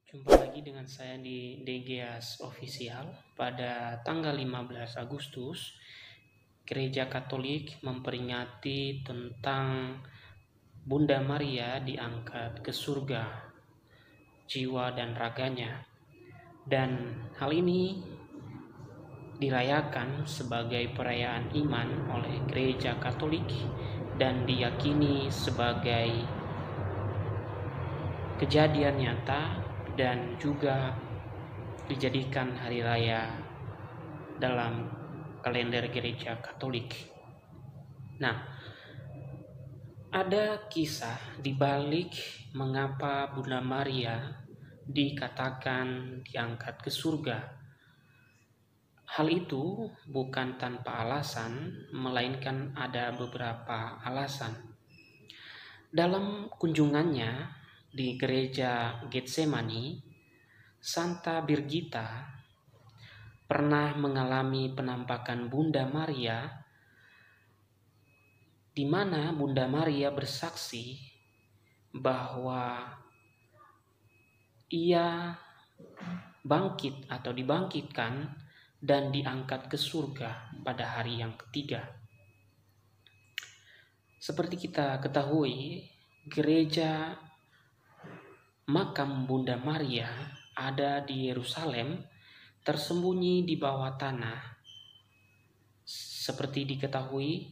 Jumpa lagi dengan saya di DGAS Official. Pada tanggal 15 Agustus, Gereja Katolik memperingati tentang Bunda Maria diangkat ke surga, jiwa dan raganya. Dan hal ini dirayakan sebagai perayaan iman oleh Gereja Katolik dan diyakini sebagai kejadian nyata dan juga dijadikan hari raya dalam kalender Gereja Katolik. Nah, ada kisah di balik mengapa Bunda Maria dikatakan diangkat ke surga. Hal itu bukan tanpa alasan, melainkan ada beberapa alasan. Dalam kunjungannya di gereja Getsemani, Santa Birgitta pernah mengalami penampakan Bunda Maria, di mana Bunda Maria bersaksi bahwa ia bangkit atau dibangkitkan dan diangkat ke surga pada hari yang ketiga. Seperti kita ketahui, gereja makam Bunda Maria ada di Yerusalem, tersembunyi di bawah tanah. Seperti diketahui,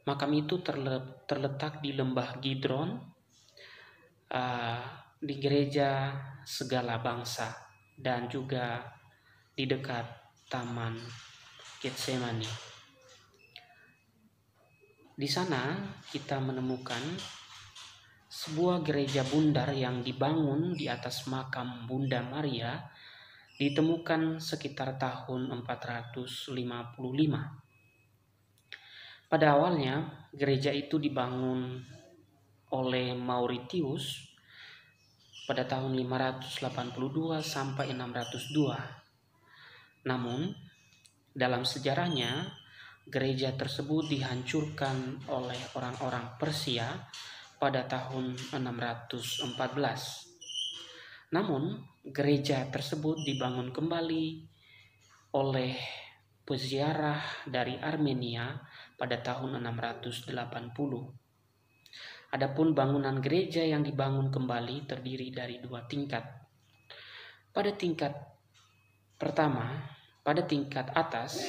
makam itu terletak di lembah Gidron, di gereja segala bangsa, dan juga di dekat taman Getsemani. Di sana kita menemukan sebuah gereja bundar yang dibangun di atas makam Bunda Maria, ditemukan sekitar tahun 455. Pada awalnya, gereja itu dibangun oleh Mauritius pada tahun 582 sampai 602. Namun, dalam sejarahnya, gereja tersebut dihancurkan oleh orang-orang Persia pada tahun 614. Namun, gereja tersebut dibangun kembali oleh peziarah dari Armenia pada tahun 680. Adapun bangunan gereja yang dibangun kembali terdiri dari 2 tingkat. Pada tingkat pertama, pada tingkat atas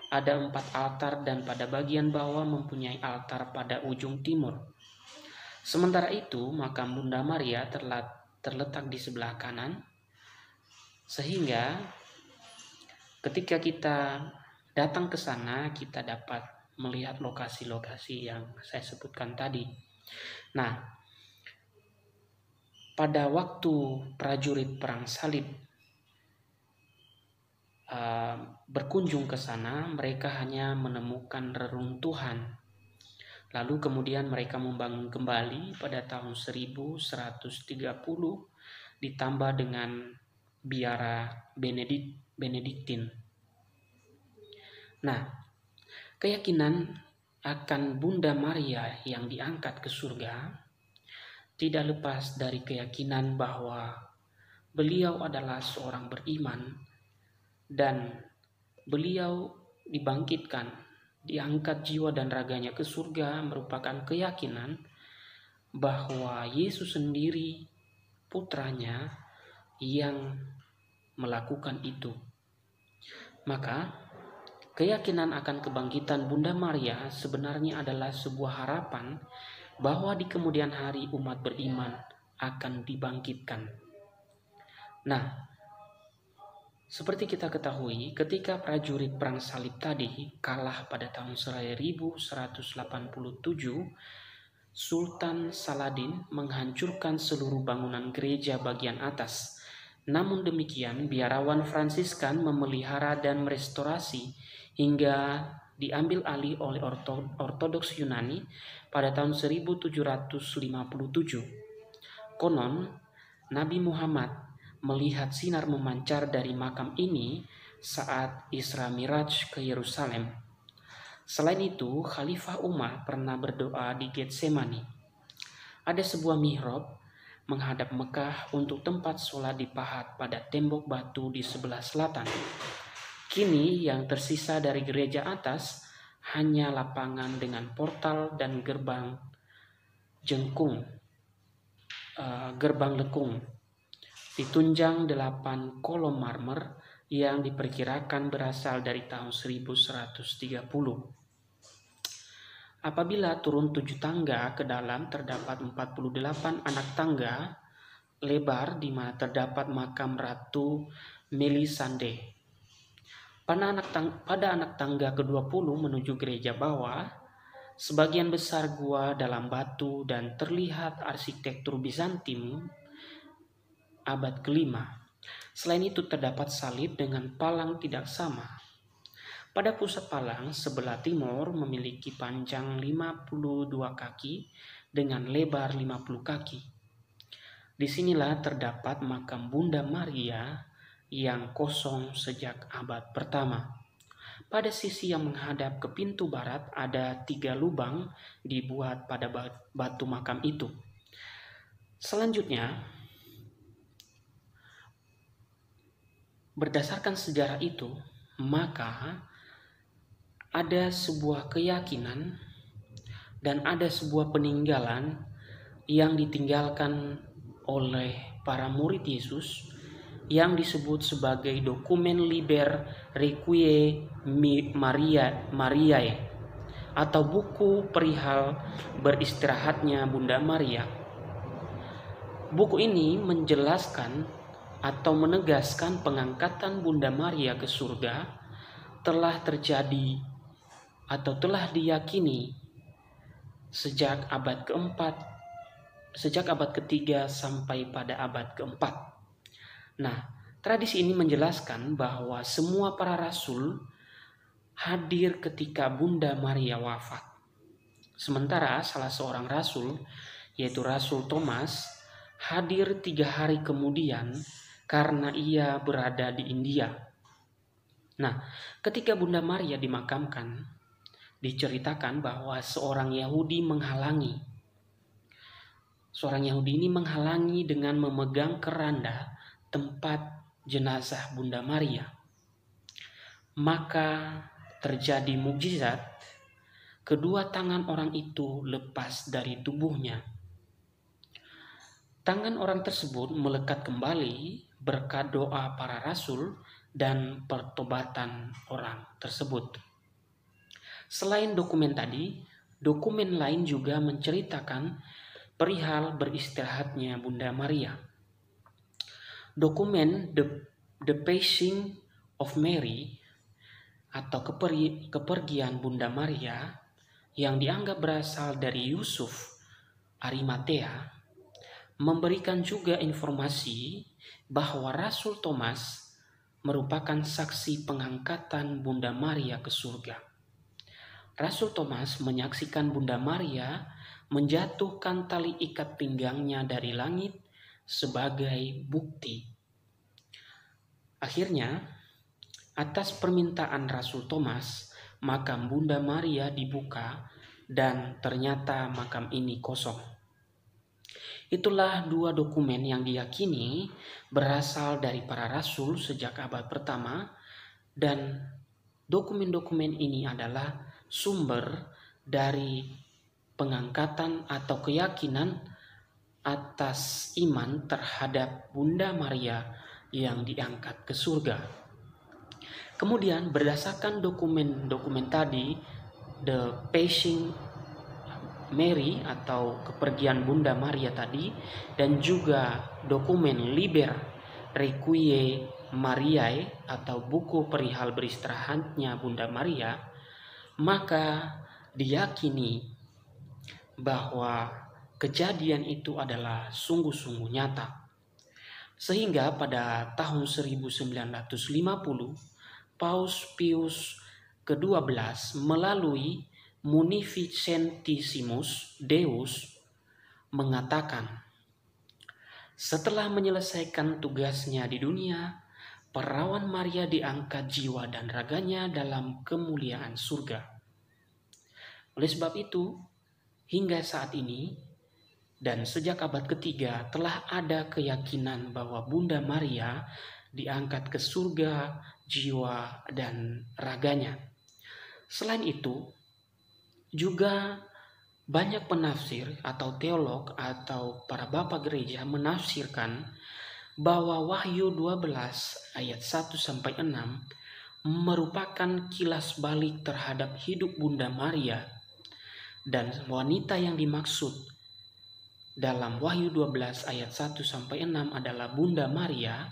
ada 4 altar dan pada bagian bawah mempunyai altar pada ujung timur. Sementara itu, makam Bunda Maria terletak di sebelah kanan, sehingga ketika kita datang ke sana, kita dapat melihat lokasi-lokasi yang saya sebutkan tadi. Nah, pada waktu prajurit perang salib berkunjung ke sana, mereka hanya menemukan reruntuhan. Lalu kemudian mereka membangun kembali pada tahun 1130 ditambah dengan biara Benediktin. Nah, keyakinan akan Bunda Maria yang diangkat ke surga tidak lepas dari keyakinan bahwa beliau adalah seorang beriman dan beliau dibangkitkan, diangkat jiwa dan raganya ke surga merupakan keyakinan bahwa Yesus sendiri putranya yang melakukan itu. Maka keyakinan akan kebangkitan Bunda Maria sebenarnya adalah sebuah harapan bahwa di kemudian hari umat beriman akan dibangkitkan. Nah, seperti kita ketahui, ketika prajurit perang salib tadi kalah pada tahun 1187, Sultan Saladin menghancurkan seluruh bangunan gereja bagian atas. Namun demikian, biarawan Fransiskan memelihara dan merestorasi hingga diambil alih oleh Ortodoks Yunani pada tahun 1757. Konon, Nabi Muhammad melihat sinar memancar dari makam ini saat Isra Miraj ke Yerusalem. Selain itu, Khalifah Umar pernah berdoa di Getsemani. Ada sebuah mihrab menghadap Mekah untuk tempat sholat dipahat pada tembok batu di sebelah selatan. Kini yang tersisa dari gereja atas hanya lapangan dengan portal dan gerbang lekung. Ditunjang 8 kolom marmer yang diperkirakan berasal dari tahun 1130. Apabila turun 7 tangga ke dalam, terdapat 48 anak tangga lebar di mana terdapat makam Ratu Melisande. Pada anak tangga ke-20 menuju gereja bawah, sebagian besar gua dalam batu dan terlihat arsitektur Bizantium abad ke-5. Selain itu terdapat salib dengan palang tidak sama. Pada pusat palang sebelah timur memiliki panjang 52 kaki dengan lebar 50 kaki. Disinilah terdapat makam Bunda Maria yang kosong sejak abad pertama. Pada sisi yang menghadap ke pintu barat ada 3 lubang dibuat pada batu makam itu. Selanjutnya, berdasarkan sejarah itu, maka ada sebuah keyakinan dan ada sebuah peninggalan yang ditinggalkan oleh para murid Yesus yang disebut sebagai dokumen Liber Requiem Mariae atau buku perihal beristirahatnya Bunda Maria. Buku ini menjelaskan atau menegaskan pengangkatan Bunda Maria ke surga telah terjadi atau telah diyakini sejak abad ke-3 sampai pada abad ke-4. Nah, tradisi ini menjelaskan bahwa semua para rasul hadir ketika Bunda Maria wafat. Sementara salah seorang rasul, yaitu Rasul Thomas, hadir 3 hari kemudian karena ia berada di India. Nah, ketika Bunda Maria dimakamkan, diceritakan bahwa seorang Yahudi ini menghalangi dengan memegang keranda tempat jenazah Bunda Maria. Maka terjadi mukjizat, kedua tangan orang itu lepas dari tubuhnya. Tangan orang tersebut melekat kembali berkat doa para rasul dan pertobatan orang tersebut. Selain dokumen tadi, dokumen lain juga menceritakan perihal beristirahatnya Bunda Maria. Dokumen The Passing of Mary atau kepergian Bunda Maria yang dianggap berasal dari Yusuf Arimatea memberikan juga informasi bahwa Rasul Thomas merupakan saksi pengangkatan Bunda Maria ke surga. Rasul Thomas menyaksikan Bunda Maria menjatuhkan tali ikat pinggangnya dari langit sebagai bukti. Akhirnya, atas permintaan Rasul Thomas, makam Bunda Maria dibuka dan ternyata makam ini kosong. Itulah 2 dokumen yang diyakini berasal dari para rasul sejak abad pertama, dan dokumen-dokumen ini adalah sumber dari pengangkatan atau keyakinan atas iman terhadap Bunda Maria yang diangkat ke surga. Kemudian berdasarkan dokumen tadi, The Passing Mary atau kepergian Bunda Maria tadi, dan juga dokumen Liber Requiem Mariae atau buku perihal beristirahatnya Bunda Maria, maka diyakini bahwa kejadian itu adalah sungguh-sungguh nyata. Sehingga pada tahun 1950, Paus Pius ke-12 melalui Munificentissimus Deus mengatakan, setelah menyelesaikan tugasnya di dunia, Perawan Maria diangkat jiwa dan raganya dalam kemuliaan surga. Oleh sebab itu, hingga saat ini, Dan sejak abad ketiga telah ada keyakinan bahwa Bunda Maria diangkat ke surga jiwa dan raganya. Selain itu, juga banyak penafsir atau teolog atau para bapak gereja menafsirkan bahwa Wahyu 12 ayat 1-6 merupakan kilas balik terhadap hidup Bunda Maria, dan wanita yang dimaksud dalam Wahyu 12 ayat 1-6 adalah Bunda Maria,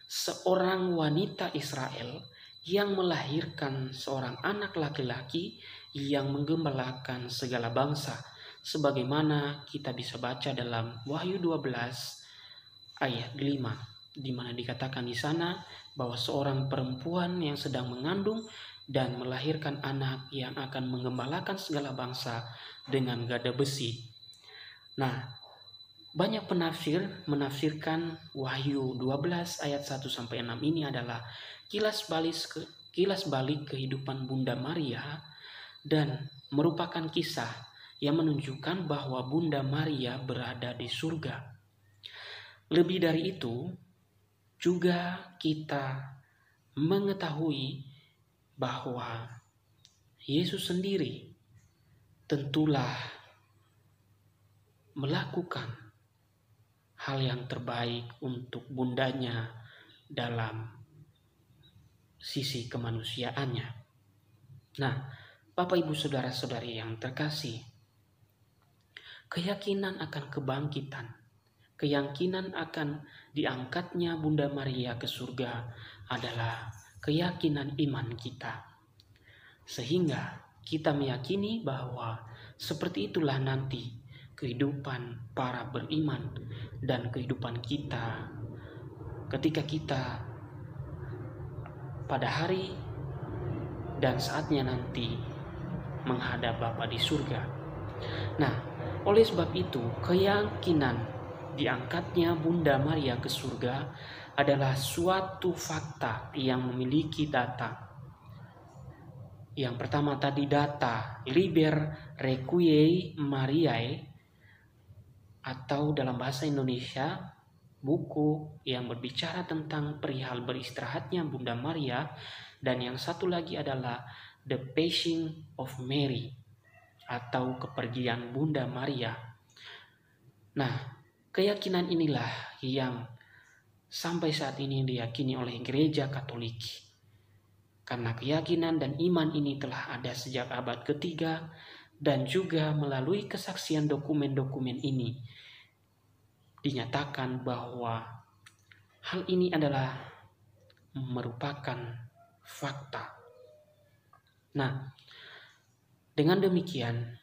seorang wanita Israel yang melahirkan seorang anak laki-laki yang menggembalakan segala bangsa, sebagaimana kita bisa baca dalam Wahyu 12 ayat 5, di mana dikatakan di sana bahwa seorang perempuan yang sedang mengandung dan melahirkan anak yang akan menggembalakan segala bangsa dengan gada besi. Nah, banyak penafsir menafsirkan Wahyu 12 ayat 1-6 ini adalah kilas balik kehidupan Bunda Maria, dan merupakan kisah yang menunjukkan bahwa Bunda Maria berada di surga. Lebih dari itu, juga kita mengetahui bahwa Yesus sendiri tentulah melakukan hal yang terbaik untuk bundanya dalam sisi kemanusiaannya. Nah, Bapak Ibu Saudara-saudari yang terkasih, keyakinan akan kebangkitan, keyakinan akan diangkatnya Bunda Maria ke surga adalah keyakinan iman kita. Sehingga kita meyakini bahwa seperti itulah nanti kehidupan para beriman dan kehidupan kita ketika kita pada hari dan saatnya nanti menghadap Bapa di surga. Nah, oleh sebab itu keyakinan diangkatnya Bunda Maria ke surga adalah suatu fakta yang memiliki data. Yang pertama tadi data Liber Requiei Mariae, atau dalam bahasa Indonesia buku yang berbicara tentang perihal beristirahatnya Bunda Maria, dan yang satu lagi adalah The Passing of Mary atau kepergian Bunda Maria. Nah, keyakinan inilah yang sampai saat ini diyakini oleh Gereja Katolik. Karena keyakinan dan iman ini telah ada sejak abad ketiga, dan juga melalui kesaksian dokumen-dokumen ini dinyatakan bahwa hal ini adalah merupakan fakta. Nah, dengan demikian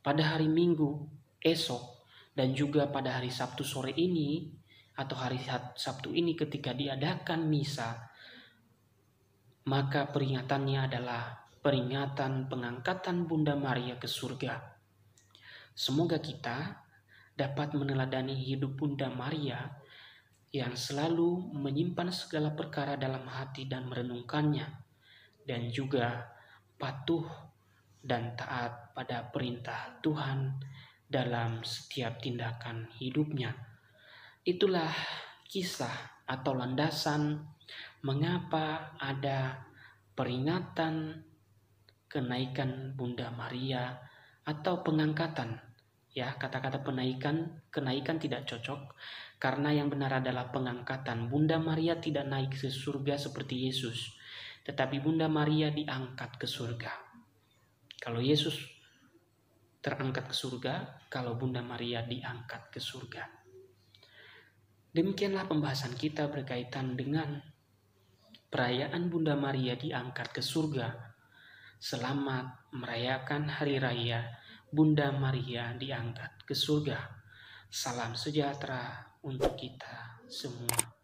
pada hari Minggu esok dan juga pada hari Sabtu sore ini atau hari Sabtu ini ketika diadakan misa, maka peringatannya adalah peringatan pengangkatan Bunda Maria ke surga. Semoga kita dapat meneladani hidup Bunda Maria yang selalu menyimpan segala perkara dalam hati dan merenungkannya, dan juga patuh dan taat pada perintah Tuhan dalam setiap tindakan hidupnya. Itulah kisah atau landasan mengapa ada peringatan kenaikan Bunda Maria atau pengangkatan. Ya, kata-kata kenaikan tidak cocok, karena yang benar adalah pengangkatan. Bunda Maria tidak naik ke surga seperti Yesus, tetapi Bunda Maria diangkat ke surga. Kalau Yesus terangkat ke surga, kalau Bunda Maria diangkat ke surga. Demikianlah pembahasan kita berkaitan dengan perayaan Bunda Maria diangkat ke surga. Selamat merayakan Hari Raya Bunda Maria diangkat ke surga. Salam sejahtera untuk kita semua.